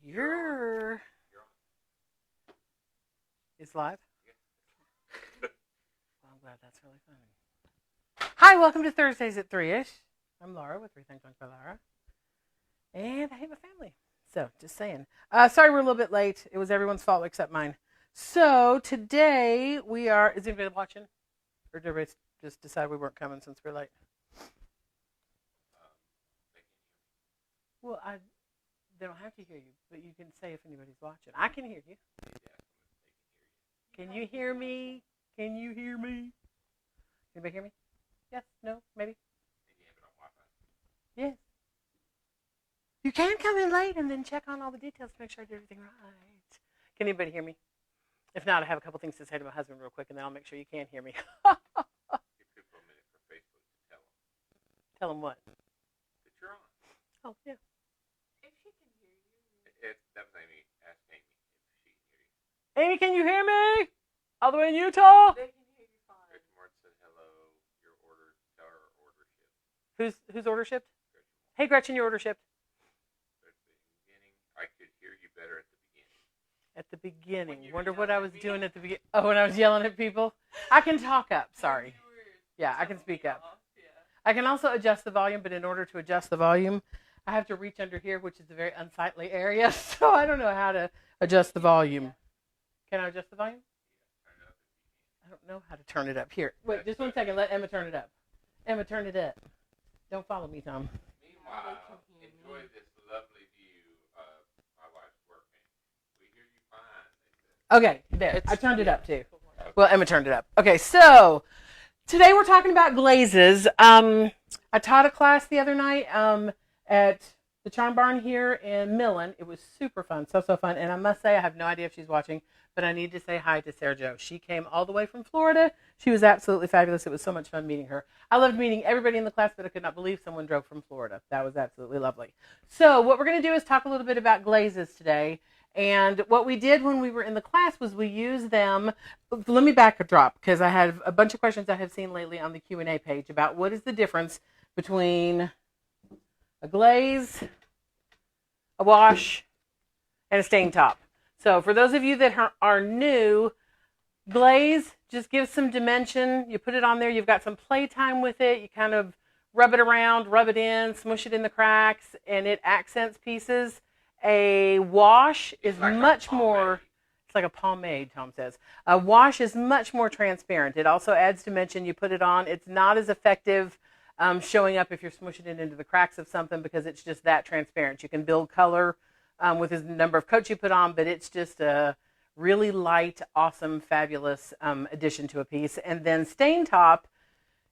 You're It's live? Well, I'm glad that's really funny. Hi, welcome to Thursdays at 3-ish. I'm Laura with Three Things by Laura. And I hate my family. So, just saying. Sorry we're a little bit late. It was everyone's fault except mine. So, today we are... Is anybody watching? Or did everybody just decide we weren't coming since we're late? Well, they don't have to hear you, but you can say if anybody's watching. I can hear you. Can you hear me? Can you hear me? Anybody hear me? Yes? No? Maybe? Yes. You can come in late and then check on all the details to make sure I did everything right. Can anybody hear me? If not, I have a couple things to say to my husband real quick, and then I'll make sure you can hear me. Give people a minute for Facebook to tell them. Tell them what? That you're on. Oh, yeah. If she can hear you. That was Amy. Ask Amy if she can hear you. Amy, can you hear me? All the way in Utah? They can hear you fine. Gretchen Martin said hello. Your order, tell her order shipped. Whose order shipped? Gretchen. Hey, Gretchen, your order shipped. At the beginning, I could hear you better at the beginning. At the beginning. Wonder what I was doing at the beginning. Oh, when I was yelling at people? I can talk up. Sorry. Yeah, I can speak up. I can also adjust the volume, but in order to adjust the volume, I have to reach under here, which is a very unsightly area, so I don't know how to adjust the volume. Can I adjust the volume? I don't know how to turn it up. Here, wait, just 1 second. Let Emma turn it up. Emma, turn it up. Don't follow me, Tom. Meanwhile, enjoy this lovely view of my wife's working. We hear you fine. Okay, there. I turned it up, too. Well, Emma turned it up. Okay, so today we're talking about glazes. I taught a class the other night at the Charm Barn here in Millen. It was super fun, so fun. And I must say, I have no idea if she's watching, but I need to say hi to Sarah Jo. She came all the way from Florida. She was absolutely fabulous. It was so much fun meeting her. I loved meeting everybody in the class, but I could not believe someone drove from Florida. That was absolutely lovely. So what we're going to do is talk a little bit about glazes today. And what we did when we were in the class was we used them. Let me backdrop because I have a bunch of questions I have seen lately on the Q&A page about what is the difference between a glaze, a wash, and a stain top. So for those of you that are new, glaze just gives some dimension. You put it on there. You've got some playtime with it. You kind of rub it around, rub it in, smush it in the cracks, and it accents pieces. A wash is like much more, it's like a pomade, Tom says. A wash is much more transparent. It also adds dimension. You put it on. It's not as effective showing up if you're smushing it into the cracks of something because it's just that transparent. You can build color with the number of coats you put on, but it's just a really light, awesome, fabulous addition to a piece. And then stain top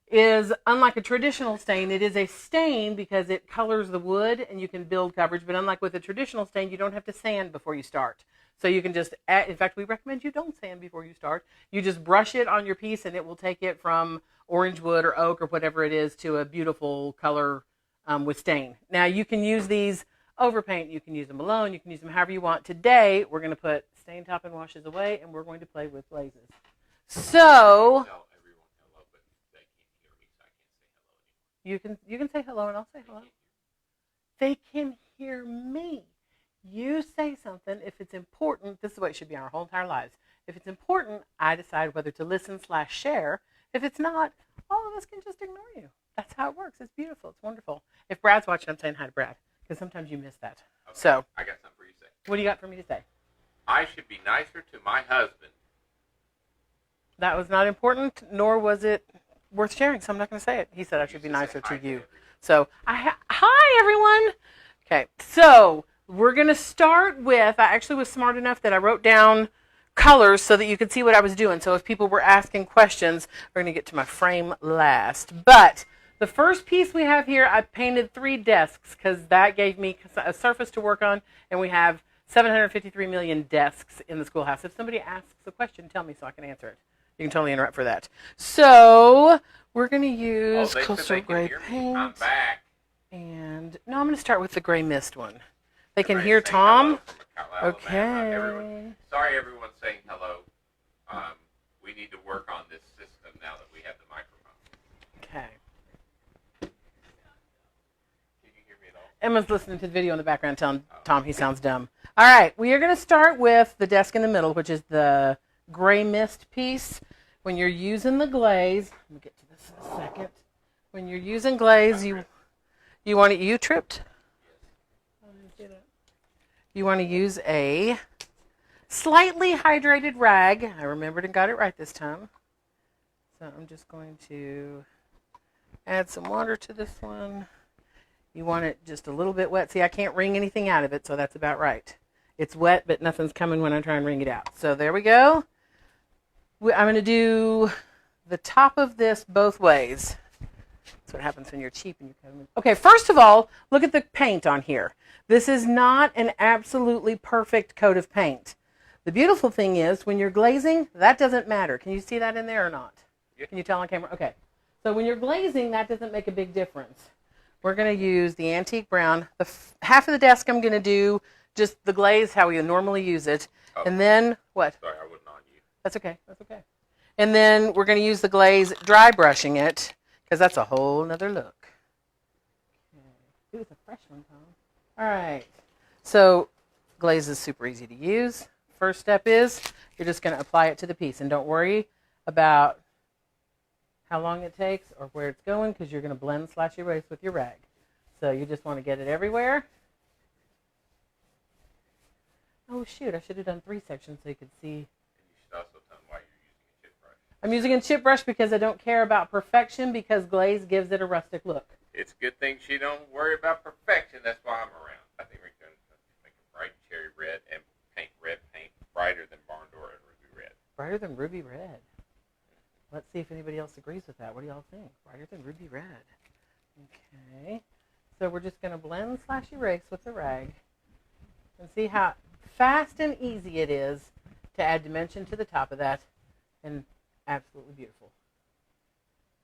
is, unlike a traditional stain, it is a stain because it colors the wood and you can build coverage. But unlike with a traditional stain, you don't have to sand before you start. So you can just, in fact, we recommend you don't sand before you start. You just brush it on your piece and it will take it from orange wood or oak or whatever it is to a beautiful color with stain. Now you can use these over paint. You can use them alone. You can use them however you want. Today, we're going to put stain top and washes away and we're going to play with glazes. So you can say hello and I'll say hello. They can hear me. You say something. If it's important, this is the way it should be our whole entire lives. If it's important, I decide whether to listen/share. If it's not, all of us can just ignore you. That's how it works. It's beautiful. It's wonderful. If Brad's watching, I'm saying hi to Brad because sometimes you miss that. Okay, so I got something for you to say. What do you got for me to say? I should be nicer to my husband. That was not important, nor was it worth sharing, so I'm not going to say it. He said I should be nicer to you. So, hi, everyone. Okay, so we're going to start with, I actually was smart enough that I wrote down colors so that you could see what I was doing. So if people were asking questions, we're going to get to my frame last. But the first piece we have here, I painted 3 desks because that gave me a surface to work on, and we have 753 million desks in the schoolhouse. If somebody asks a question, tell me so I can answer it. You can totally interrupt for that. So we're going to use coastal gray paint. I'm back. And no, I'm going to start with the gray mist one. They can hear Tom. Okay. Sorry, everyone's saying hello. We need to work on this system now that we have the microphone. Okay. Can you hear me at all? Emma's listening to the video in the background telling Tom he sounds dumb. All right, we are going to start with the desk in the middle, which is the gray mist piece. When you're using the glaze, let me get to this in a second. When you're using glaze, you want to, you tripped? You want to use a slightly hydrated rag. I remembered and got it right this time. So I'm just going to add some water to this one. You want it just a little bit wet. See, I can't wring anything out of it, so that's about right. It's wet, but nothing's coming when I try and wring it out. So there we go. I'm going to do the top of this both ways. That's what happens when you're cheap and you come in. Okay, first of all, look at the paint on here. This is not an absolutely perfect coat of paint. The beautiful thing is, when you're glazing, that doesn't matter. Can you see that in there or not? Yeah. Can you tell on camera? Okay. So when you're glazing, that doesn't make a big difference. We're going to use the antique brown. Half of the desk I'm going to do just the glaze, how we normally use it. Oh. And then, what? Sorry, I wasn't on you. That's okay. That's okay. And then we're going to use the glaze dry brushing it, because that's a whole nother look. Okay. Ooh, it's a fresh one, Tom. All right. So glaze is super easy to use. First step is you're just going to apply it to the piece. And don't worry about how long it takes or where it's going, because you're going to blend slash erase with your rag. So you just want to get it everywhere. Oh, shoot. I should have done 3 sections so you could see. And you should also tell them why you're using a chip brush. I'm using a chip brush because I don't care about perfection, because glaze gives it a rustic look. It's a good thing she don't worry about perfection. That's why I'm around. I think we're going to make a bright cherry red and paint red paint brighter than barn door and ruby red. Brighter than ruby red. Let's see if anybody else agrees with that. What do y'all think? Brighter than ruby red. Okay. So we're just going to blend slash erase with the rag. And see how fast and easy it is to add dimension to the top of that. And absolutely beautiful.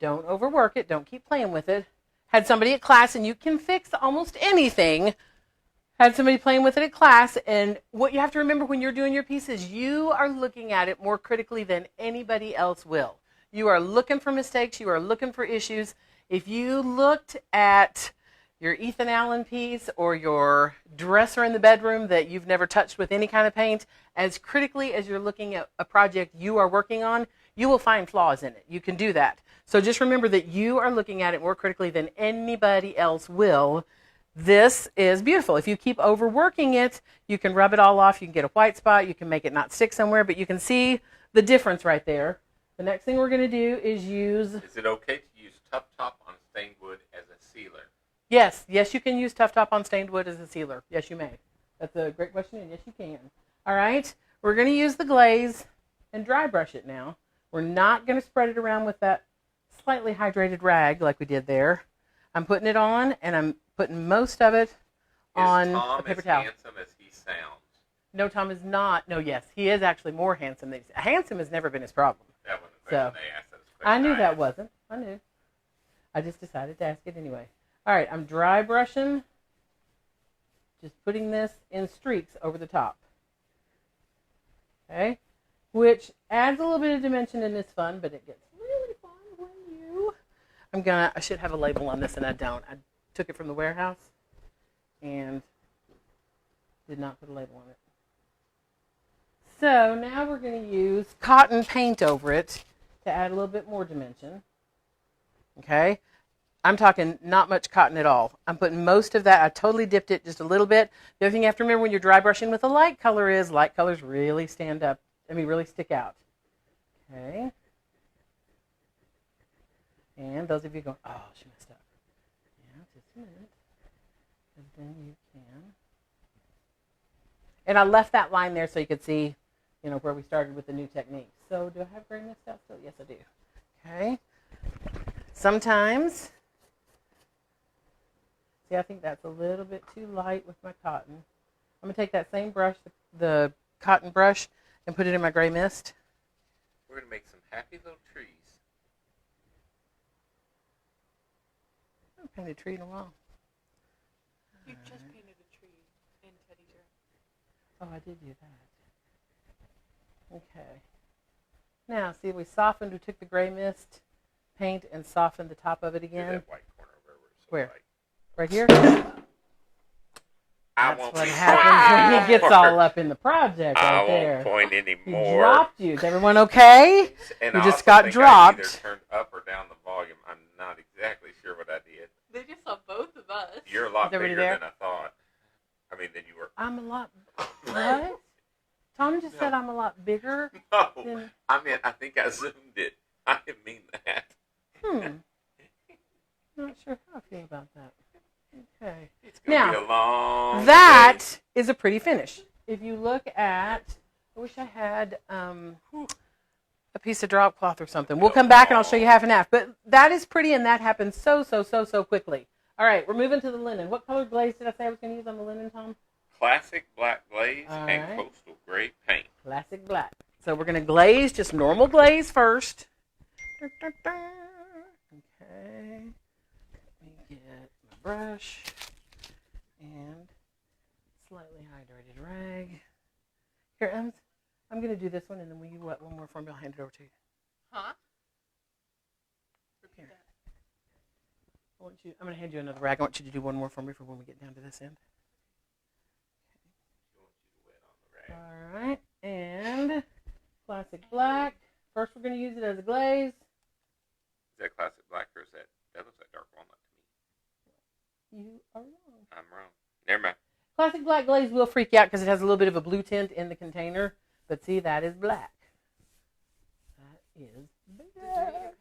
Don't overwork it. Don't keep playing with it. Had somebody at class, and you can fix almost anything. Had somebody playing with it at class, and what you have to remember when you're doing your pieces, you are looking at it more critically than anybody else will. You are looking for mistakes. You are looking for issues. If you looked at your Ethan Allen piece or your dresser in the bedroom that you've never touched with any kind of paint, as critically as you're looking at a project you are working on, you will find flaws in it. You can do that. So just remember that you are looking at it more critically than anybody else will. This is beautiful. If you keep overworking it, you can rub it all off. You can get a white spot. You can make it not stick somewhere, but you can see the difference right there. The next thing we're going to do is use... Is it okay to use Tough Top on stained wood as a sealer? Yes. Yes, you can use Tough Top on stained wood as a sealer. Yes, you may. That's a great question, and yes, you can. All right. We're going to use the glaze and dry brush it now. We're not going to spread it around with that slightly hydrated rag like we did there. I'm putting it on, and I'm putting most of it on a paper towel. Is Tom as handsome as he sounds? No, Tom is not. No, yes, he is actually more handsome than he's... Handsome has never been his problem. That wasn't the question they asked. That was the question I knew that asked. wasn't. I knew. I just decided to ask it anyway. All right, I'm dry brushing. Just putting this in streaks over the top. Okay? Which adds a little bit of dimension and is fun, but it gets really fun when you... I should have a label on this, and I don't. I took it from the warehouse and did not put a label on it. So now we're going to use cotton paint over it to add a little bit more dimension. Okay? I'm talking not much cotton at all. I'm putting most of that. I totally dipped it just a little bit. The other thing you have to remember when you're dry brushing with a light color is light colors really stand up. Really stick out. Okay? And those of you going, oh, she messed up. Yeah, just a minute. And then you can. And I left that line there so you could see, where we started with the new technique. So do I have gray mist out still? Yes, I do. Okay. Sometimes, see, I think that's a little bit too light with my cotton. I'm going to take that same brush, the cotton brush, and put it in my gray mist. We're going to make some happy little trees. I haven't painted a tree in a while. You just painted a tree in Teddy Jerry. Oh, I did do that. Okay. Now, see, we softened. We took the gray mist paint and softened the top of it Do again. that white corner where we're so Where? light. Right here? I That's won't what be happens when he pointing gets anymore. all up in the project I right there. won't point He anymore. dropped you. Is everyone okay? And You I just also got think dropped. I either turned up or down the volume. I'm not exactly sure what I did. They just saw both of us. You're a lot Is everybody bigger there? than I thought. I mean, than you were. I'm a lot. What? Tom just said I'm a lot bigger. No, than... I mean, I think I zoomed it. I didn't mean that. Not sure how I feel about that. Okay. It's gonna Now, be a long that day. is a pretty finish. If you look at, I wish I had a piece of drop cloth or something. We'll come back and I'll show you half and half. But that is pretty, and that happens so quickly. All right, we're moving to the linen. What color glaze did I say I was going to use on the linen, Tom? Classic black glaze All and right. coastal gray paint. Classic black. So we're going to glaze just normal glaze first. Okay. Let me get my brush and slightly hydrated rag. Here, I'm going to do this one, and then will you wet one more for me? I'll hand it over to you. Huh? Here. I'm going to hand you another rag. I want you to do one more for me for when we get down to this end. All right, and classic black. First, we're going to use it as a glaze. Is that classic black or is that looks like dark walnut to me? You are wrong. I'm wrong. Never mind. Classic black glaze will freak you out because it has a little bit of a blue tint in the container. But see, that is black. That is black.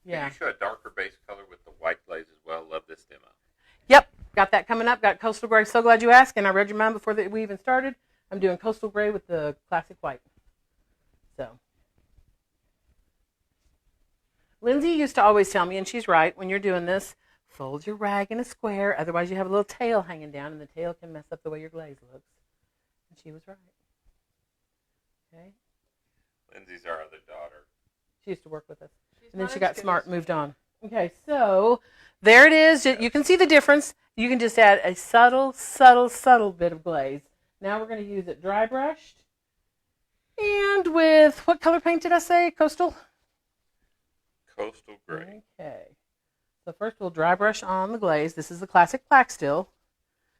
Can you show a darker base color with the white glaze as well? Love this demo. Yep, got that coming up. Got coastal gray. So glad you asked. And I read your mind before we even started. I'm doing coastal gray with the classic white. So, Lindsay used to always tell me, and she's right, when you're doing this, fold your rag in a square. Otherwise, you have a little tail hanging down, and the tail can mess up the way your glaze looks. And she was right. Okay. Lindsay's our other daughter. She used to work with us. She's And then not she as got good smart as and moved on. Okay, so there it is. You can see the difference. You can just add a subtle bit of glaze. Now we're going to use it dry brushed. And with, what color paint did I say? Coastal? Coastal gray. Okay. So first we'll dry brush on the glaze. This is the classic black still.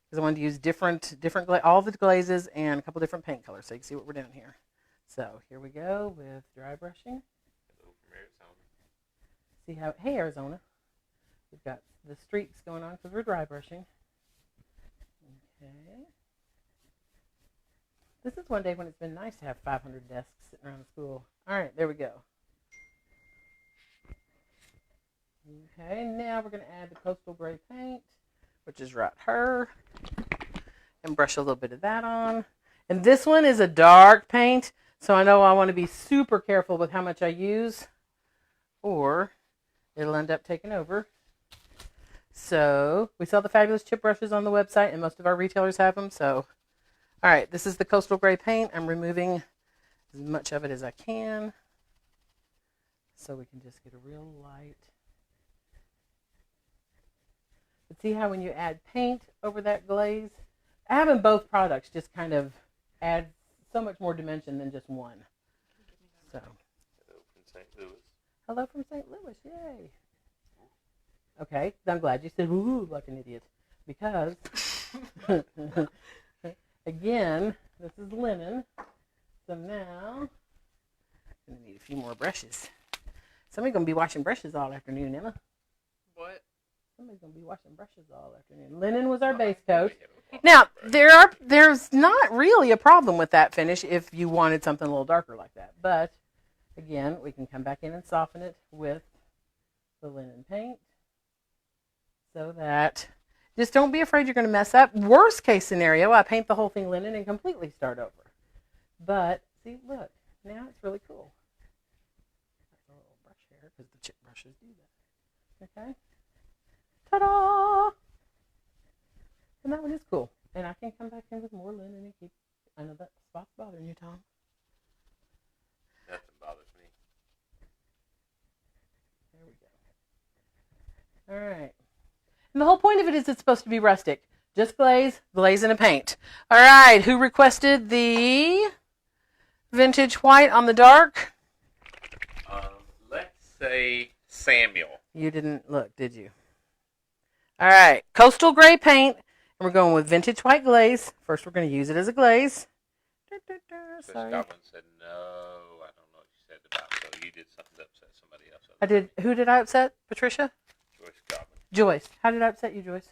Because I wanted to use different all the glazes and a couple different paint colors so you can see what we're doing here. So here we go with dry brushing. Hello from Arizona. See how, hey Arizona. We've got the streaks going on because we're dry brushing. Okay. This is one day when it's been nice to have 500 desks sitting around the school. All right, there we go. Okay, now we're going to add the coastal gray paint, which is right here, and brush a little bit of that on. And this one is a dark paint, so I know I want to be super careful with how much I use, or it'll end up taking over. So we sell the fabulous chip brushes on the website, and most of our retailers have them. So, all right, this is the coastal gray paint. I'm removing as much of it as I can, so we can just get a real light. But see how when you add paint over that glaze, having both products just kind of adds so much more dimension than just one. So, Hello from St. Louis. hello from St. Louis, yay. Okay, I'm glad you said woo like an idiot. Because, again, this is linen. So now, I'm going to need a few more brushes. Somebody's going to be washing brushes all afternoon, Emma. What? Somebody's going to be washing brushes all afternoon. Linen was our base coat. Now, there's not really a problem with that finish if you wanted something a little darker like that. But, again, we can come back in and soften it with the linen paint. So that, just don't be afraid you're going to mess up. Worst case scenario, I paint the whole thing linen and completely start over. But, see, look, now it's really cool. A little brush here, because the chip brushes do that. Okay? Ta-da! And that one is cool. And I can come back in with more linen and keep, I know that spot's bothering you, Tom. Nothing bothers me. There we go. All right. And the whole point of it is it's supposed to be rustic. Just glaze, glaze, and a paint. All right. Who requested the vintage white on the dark? Let's say Samuel. You didn't look, did you? All right. Coastal gray paint. And we're going with vintage white glaze. First, we're going to use it as a glaze. So Sorry. Scotland said no. I don't know what you said about. So you did something to upset somebody else. I did. Who did I upset? Patricia? Joyce Scotland. Joyce. How did I upset you, Joyce?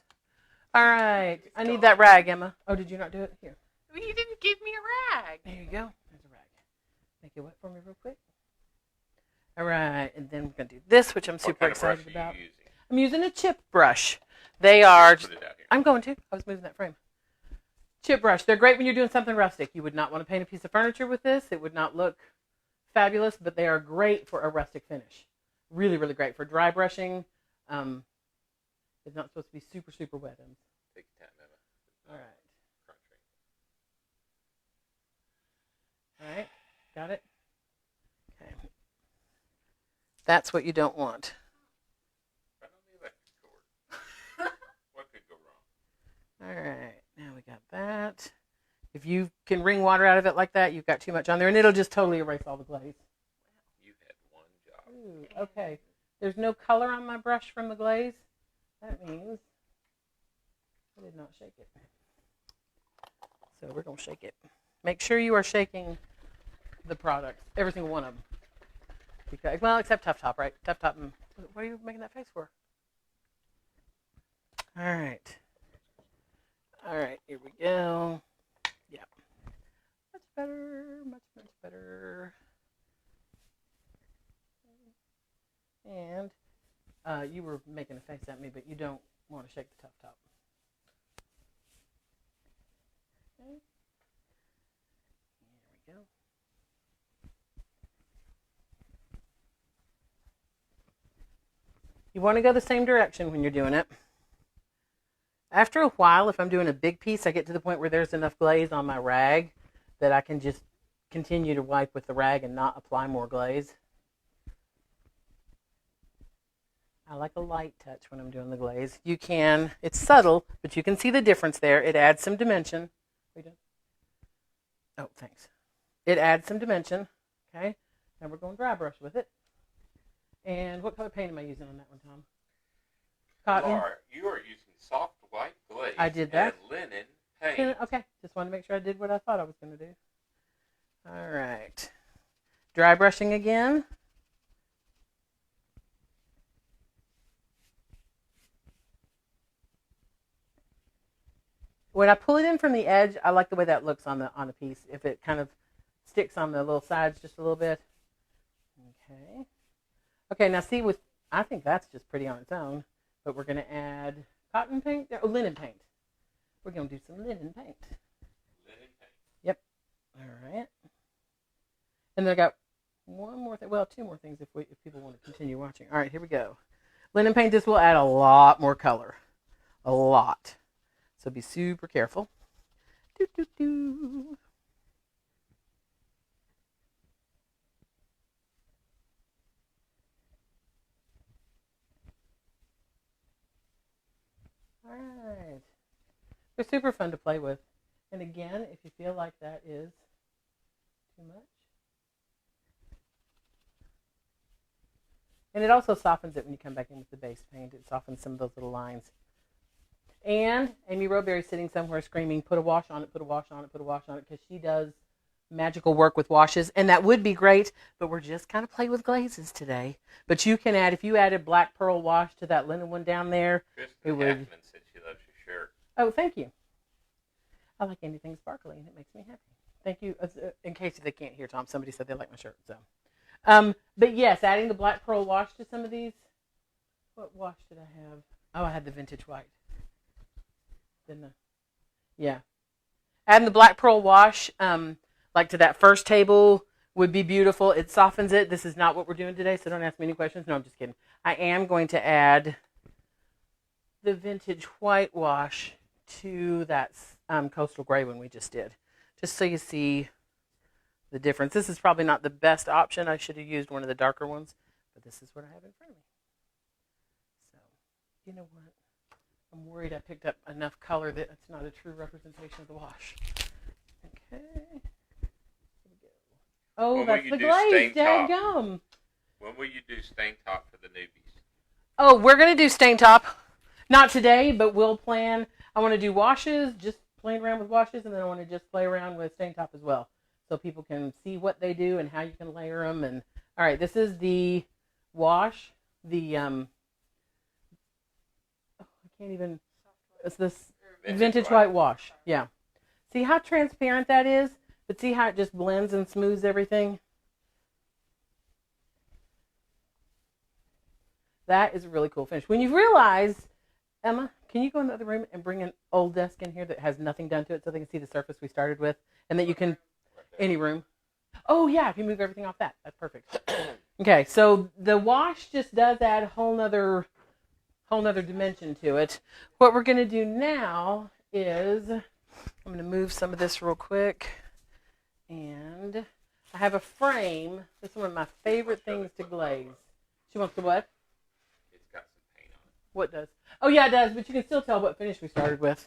All right. I need that rag, Emma. Oh, did you not do it? Here. Well, you didn't give me a rag. There you go. There's a rag. Make it wet for me real quick. All right. And then we're going to do this, which I'm super excited about. Are you using? I'm using a chip brush. They are. Put it out here. I'm going to. I was moving that frame. Chip brush. They're great when you're doing something rustic. You would not want to paint a piece of furniture with this. It would not look fabulous, but they are great for a rustic finish. Really, really great for dry brushing. It's not supposed to be super, super wet. Take your time, Emma. All right. All right. Got it? Okay. That's what you don't want. Right on the electric cord. What could go wrong? All right. Now we got that. If you can wring water out of it like that, you've got too much on there, and it'll just totally erase all the glaze. You had one job. Ooh, okay. There's no color on my brush from the glaze. That means I did not shake it. So we're going to shake it. Make sure you are shaking the product, every single one of them. Because, well, except Tough Top, right? Tough Top. What are you making that face for? All right. All right, here we go. Yeah. Much better, much, much better. And you were making a face at me, but you don't want to shake the Tough Top. Okay. Here we go. You want to go the same direction when you're doing it. After a while, if I'm doing a big piece, I get to the point where there's enough glaze on my rag that I can just continue to wipe with the rag and not apply more glaze. I like a light touch when I'm doing the glaze. You can, it's subtle, but you can see the difference there. It adds some dimension. We done? Oh, thanks. It adds some dimension. Okay. Now we're going dry brush with it. And what color paint am I using on that one, Tom? Cotton. You are using soft white glaze. I did that. And linen paint. Okay. Just wanted to make sure I did what I thought I was going to do. All right. Dry brushing again. When I pull it in from the edge, I like the way that looks on the piece. If it kind of sticks on the little sides just a little bit. Okay. Okay, now see, I think that's just pretty on its own, but we're going to add cotton paint, linen paint. We're going to do some linen paint. Linen paint. Yep. All right. And then I got one more thing, well, two more things if people want to continue watching. All right, here we go. Linen paint, this will add a lot more color. A lot. So be super careful. Doo, doo, doo. All right. They're super fun to play with. And again, if you feel like that is too much. And it also softens it when you come back in with the base paint. It softens some of those little lines. And Amy Roberry's sitting somewhere screaming, put a wash on it, put a wash on it, put a wash on it, because she does magical work with washes. And that would be great, but we're just kind of playing with glazes today. But you can add, if you added black pearl wash to that linen one down there, Kristen it would. Hackman said she loves your shirt. Oh, thank you. I like anything sparkly, and it makes me happy. Thank you. In case they can't hear, Tom, somebody said they like my shirt. So, but yes, adding the black pearl wash to some of these. What wash did I have? Oh, I had the vintage white. Didn't I? Yeah. Adding the black pearl wash, like to that first table, would be beautiful. It softens it. This is not what we're doing today, so don't ask me any questions. No, I'm just kidding. I am going to add the vintage white wash to that coastal gray one we just did, just so you see the difference. This is probably not the best option. I should have used one of the darker ones, but this is what I have in front of me. So, you know what? I'm worried I picked up enough color that it's not a true representation of the wash. Okay. Here we go. Oh, When that's will the you do glaze. stain top? Dadgum. When will you do stain top for the newbies? Oh, we're going to do stain top. Not today, but we'll plan. I want to do washes, just playing around with washes, and then I want to just play around with stain top as well, so people can see what they do and how you can layer them. And all right, this is the wash. The I can't even. It's this vintage white wash. Yeah. See how transparent that is, but see how it just blends and smooths everything. That is a really cool finish. When you realize, Emma, can you go in the other room and bring an old desk in here that has nothing done to it so they can see the surface we started with, and that you can, any room. Oh yeah, if you move everything off that, that's perfect. Okay, so the wash just does add a whole nother dimension to it. What we're going to do now is, I'm going to move some of this real quick, and I have a frame. This is one of my favorite things to glaze. She wants the what? What does? Oh yeah, it does, but you can still tell what finish we started with.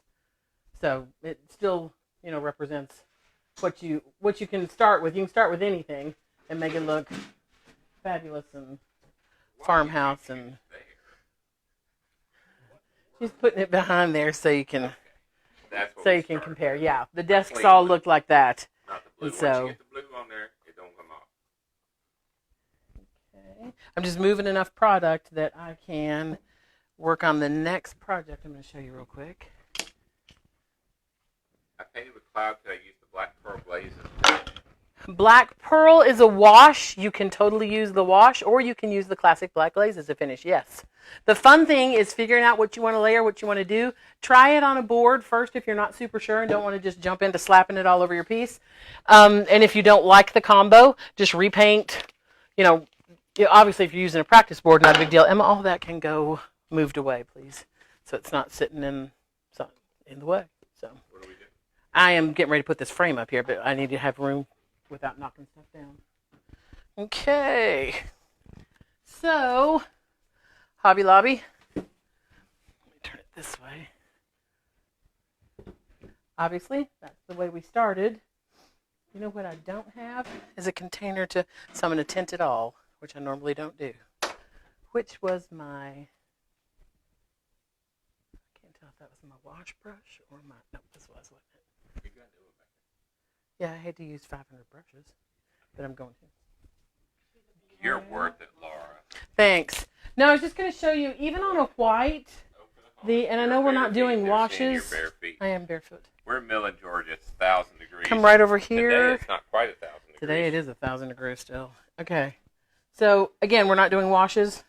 So it still, represents what you can start with. You can start with anything and make it look fabulous and farmhouse. And she's putting it behind there so you can compare. Yeah, the desks all look like that. Not the blue. And so, once you get the blue on there, it don't come off. Okay, I'm just moving enough product that I can work on the next project. I'm going to show you real quick. I painted with cloud because I used the black pearl glazes. Black pearl is a wash. You can totally use the wash, or you can use the classic black glaze as a finish. Yes. The fun thing is figuring out what you want to layer, what you want to do. Try it on a board first if you're not super sure and don't want to just jump into slapping it all over your piece. And if you don't like the combo, just repaint. Obviously if you're using a practice board, not a big deal. Emma, all that can go moved away, please, so it's not sitting in the way. So What do we do? I am getting ready to put this frame up here, but I need to have room without knocking stuff down. Okay, so Hobby Lobby, let me turn it this way. Obviously that's the way we started. You know what I don't have is a container so I'm going to tint it all, which I normally don't do, which was my, that was my wash brush or no, this wasn't it. You got to do it back Yeah, I had to use 500 brushes, but I'm going to. there. You're worth it, Laura. Thanks. No, I was just going to show you, even on a white, and I know we're not doing washes. I am barefoot. We're in Millen, Georgia. It's 1,000 degrees. Come right over here. Today it's not quite 1,000 degrees. Today it is 1,000 degrees still. Okay. So, again, we're not doing washes,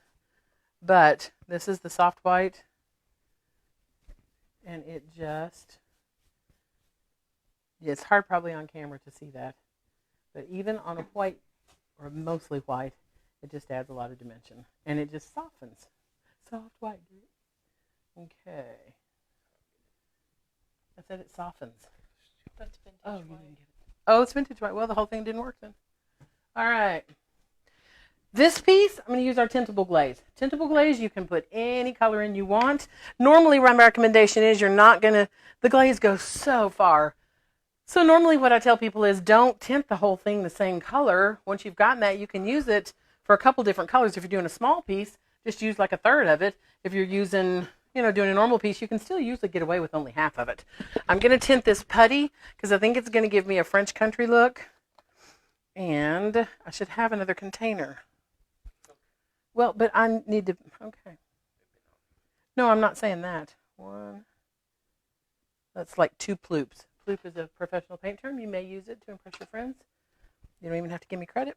but this is the soft white. And it's hard probably on camera to see that. But even on a white, or mostly white, it just adds a lot of dimension. And it just softens. Soft white. Okay. I said it softens. That's vintage Oh, you white. didn't get it. Oh, it's vintage white. Well, the whole thing didn't work then. All right. This piece, I'm going to use our tintable glaze. Tintable glaze, you can put any color in you want. Normally, my recommendation is you're not going to, the glaze goes so far. So normally what I tell people is don't tint the whole thing the same color. Once you've gotten that, you can use it for a couple different colors. If you're doing a small piece, just use like a third of it. If you're using, doing a normal piece, you can still usually get away with only half of it. I'm going to tint this putty because I think it's going to give me a French country look. And I should have another container. Well, but I need to, okay. No, I'm not saying that. One. That's like 2 ploops. Ploop is a professional paint term. You may use it to impress your friends. You don't even have to give me credit.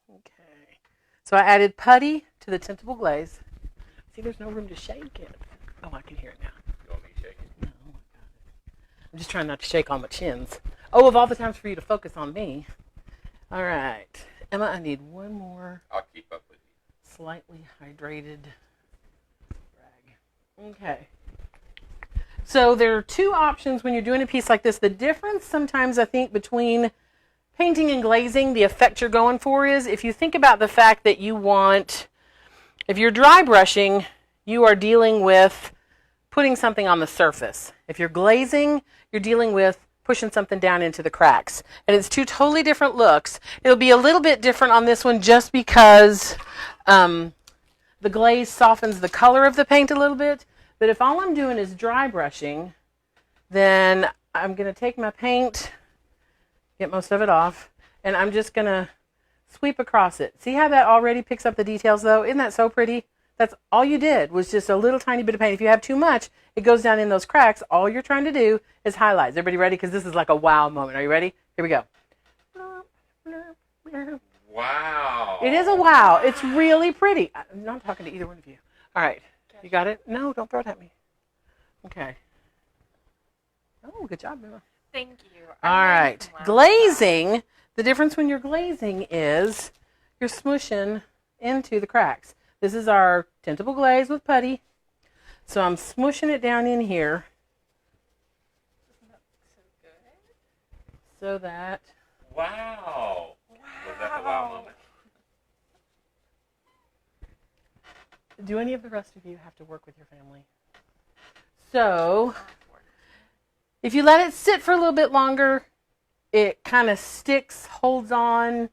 Okay. So I added putty to the tintable glaze. See, there's no room to shake it. Oh, I can hear it now. You want me to shake it? No, I got it. I'm just trying not to shake all my chins. Oh, of all the times for you to focus on me. All right. Emma, I need one more. I'll keep up with you. Slightly hydrated rag. Okay. So there are 2 options when you're doing a piece like this. The difference sometimes I think between painting and glazing, the effect you're going for is if you think about the fact that you want, if you're dry brushing, you are dealing with putting something on the surface. If you're glazing, you're dealing with pushing something down into the cracks. And it's 2 totally different looks. It'll be a little bit different on this one just because the glaze softens the color of the paint a little bit. But if all I'm doing is dry brushing, then I'm going to take my paint, get most of it off, and I'm just going to sweep across it. See how that already picks up the details though? Isn't that so pretty? That's all you did was just a little tiny bit of paint. If you have too much, it goes down in those cracks. All you're trying to do is highlight. Is everybody ready? Because this is like a wow moment. Are you ready? Here we go. Wow. It is a wow. It's really pretty. I'm not talking to either one of you. All right. You got it? No, don't throw it at me. Okay. Oh, good job, Emma. Thank you. All right. Glazing. The difference when you're glazing is you're smushing into the cracks. This is our tintable glaze with putty. So I'm smushing it down in here. So that. Wow. Was that the wow moment? Do any of the rest of you have to work with your family? So if you let it sit for a little bit longer, it kind of sticks, holds on,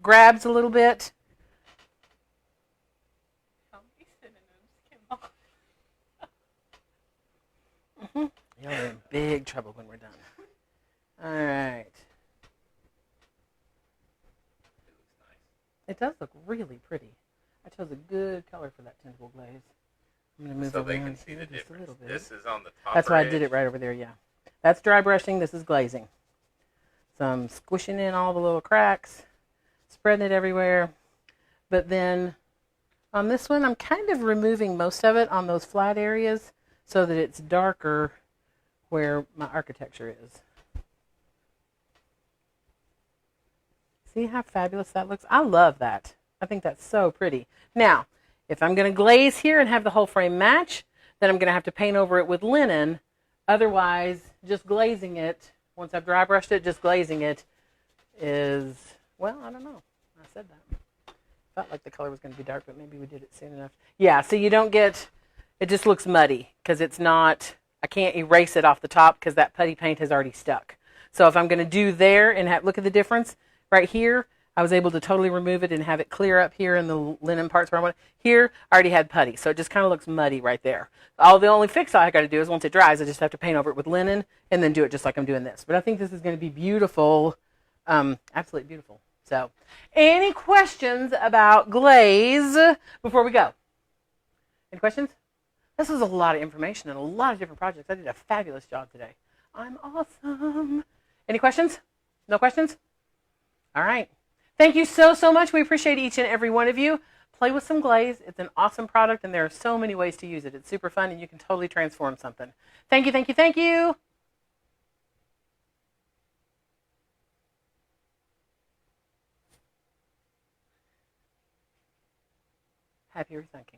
grabs a little bit. How many synonyms came off? You're in big trouble when we're done. All right. It looks nice. It does look really pretty. I chose a good color for that tintable glaze. I'm going to move So over they here can and see the just a difference. little bit. This is on the top. That's why I did it right over there, yeah. That's dry brushing. This is glazing. So I'm squishing in all the little cracks, spreading it everywhere. But then on this one, I'm kind of removing most of it on those flat areas so that it's darker where my architecture is. See how fabulous that looks? I love that. I think that's so pretty. Now, if I'm going to glaze here and have the whole frame match, then I'm going to have to paint over it with linen. Otherwise, just glazing it, once I've dry brushed it, just glazing it is, well, I don't know. I said that. Felt like the color was going to be dark, but maybe we did it soon enough. Yeah, so you don't get, it just looks muddy because it's not, I can't erase it off the top because that putty paint has already stuck. So if I'm going to do there and look at the difference right here, I was able to totally remove it and have it clear up here in the linen parts where I want it. Here, I already had putty, so it just kind of looks muddy right there. The only fix I got to do is once it dries, I just have to paint over it with linen and then do it just like I'm doing this. But I think this is going to be beautiful, absolutely beautiful. So, any questions about glaze before we go? Any questions? This was a lot of information and a lot of different projects. I did a fabulous job today. I'm awesome. Any questions? No questions? All right. Thank you so, so much. We appreciate each and every one of you. Play with some glaze. It's an awesome product, and there are so many ways to use it. It's super fun, and you can totally transform something. Thank you, thank you, thank you. Happy rethinking.